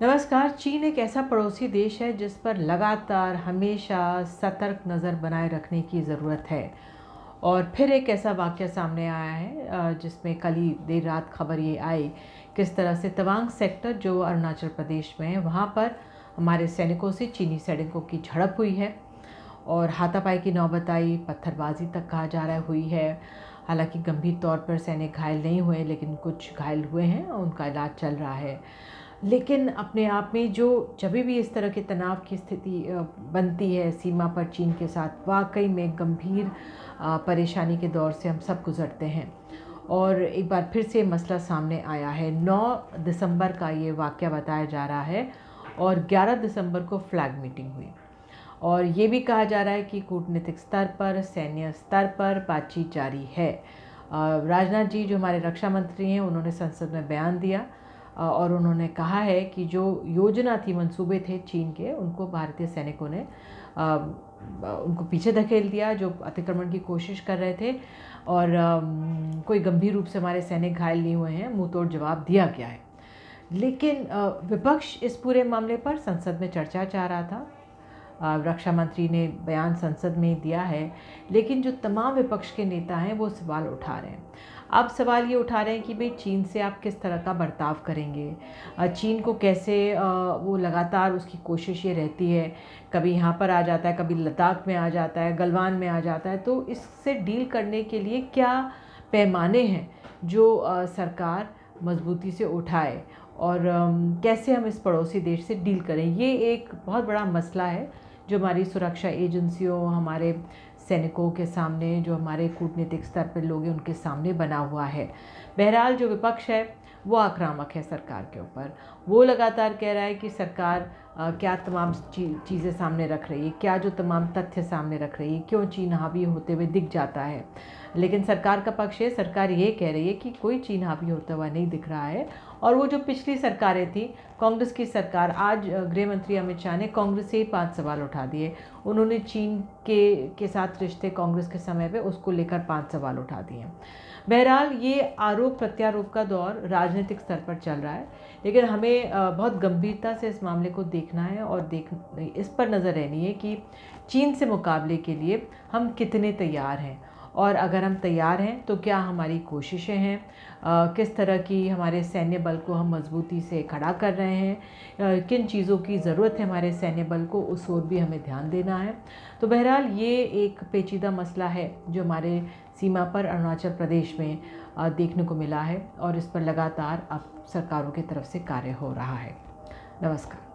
नमस्कार। चीन एक ऐसा पड़ोसी देश है जिस पर लगातार हमेशा सतर्क नज़र बनाए रखने की ज़रूरत है। और फिर एक ऐसा वाक़या सामने आया है जिसमें कल ही देर रात खबर ये आई किस तरह से तवांग सेक्टर जो अरुणाचल प्रदेश में है वहाँ पर हमारे सैनिकों से चीनी सैनिकों की झड़प हुई है और हाथापाई की नौबत आई, पत्थरबाजी तक कहा जा रहा है हुई है। हालांकि गंभीर तौर पर सैनिक घायल नहीं हुए लेकिन कुछ घायल हुए हैं और उनका इलाज चल रहा है। लेकिन अपने आप में जो जब भी इस तरह के तनाव की स्थिति बनती है सीमा पर चीन के साथ, वाकई में गंभीर परेशानी के दौर से हम सब गुज़रते हैं। और एक बार फिर से मसला सामने आया है। 9 दिसंबर का ये वाक़या बताया जा रहा है और 11 दिसंबर को फ्लैग मीटिंग हुई और ये भी कहा जा रहा है कि कूटनीतिक स्तर पर, सैन्य स्तर पर बातचीत जारी है। राजनाथ जी जो हमारे रक्षा मंत्री हैं, उन्होंने संसद में बयान दिया और उन्होंने कहा है कि जो योजना थी, मंसूबे थे चीन के, उनको भारतीय सैनिकों ने उनको पीछे धकेल दिया जो अतिक्रमण की कोशिश कर रहे थे और कोई गंभीर रूप से हमारे सैनिक घायल नहीं हुए हैं, मुंह तोड़ जवाब दिया गया है। लेकिन विपक्ष इस पूरे मामले पर संसद में चर्चा चाह रहा था। रक्षा मंत्री ने बयान संसद में दिया है, लेकिन जो तमाम विपक्ष के नेता हैं वो सवाल उठा रहे हैं। अब सवाल ये उठा रहे हैं कि भाई चीन से आप किस तरह का बर्ताव करेंगे, चीन को कैसे वो लगातार उसकी कोशिश ये रहती है, कभी यहाँ पर आ जाता है, कभी लद्दाख में आ जाता है, गलवान में आ जाता है। तो इससे डील करने के लिए क्या पैमाने हैं जो सरकार मजबूती से उठाए और कैसे हम इस पड़ोसी देश से डील करें, ये एक बहुत बड़ा मसला है जो हमारी सुरक्षा एजेंसियों, हमारे सैनिकों के सामने, जो हमारे कूटनीतिक स्तर पर लोग हैं उनके सामने बना हुआ है। बहरहाल जो विपक्ष है वो आक्रामक है सरकार के ऊपर। वो लगातार कह रहा है कि सरकार क्या तमाम चीज़ें सामने रख रही है, क्या जो तमाम तथ्य सामने रख रही है, क्यों चीन हावी होते हुए दिख जाता है। लेकिन सरकार का पक्ष है, सरकार ये कह रही है कि कोई चीन हावी होता हुआ नहीं दिख रहा है। और वो जो पिछली सरकारें थी, कांग्रेस की सरकार, आज गृह मंत्री अमित शाह ने कांग्रेस से ही 5 सवाल उठा दिए। उन्होंने चीन के साथ रिश्ते कांग्रेस के समय पे उसको लेकर 5 सवाल उठा दिए। बहरहाल ये आरोप प्रत्यारोप का दौर राजनीतिक स्तर पर चल रहा है, लेकिन हमें बहुत गंभीरता से इस मामले को देखना है और इस पर नज़र रहनी है कि चीन से मुकाबले के लिए हम कितने तैयार हैं और अगर हम तैयार हैं तो क्या हमारी कोशिशें हैं, किस तरह की हमारे सैन्य बल को हम मजबूती से खड़ा कर रहे हैं, किन चीज़ों की ज़रूरत है हमारे सैन्य बल को, उस ओर भी हमें ध्यान देना है। तो बहरहाल ये एक पेचीदा मसला है जो हमारे सीमा पर अरुणाचल प्रदेश में देखने को मिला है और इस पर लगातार अब सरकारों की तरफ से कार्य हो रहा है। नमस्कार।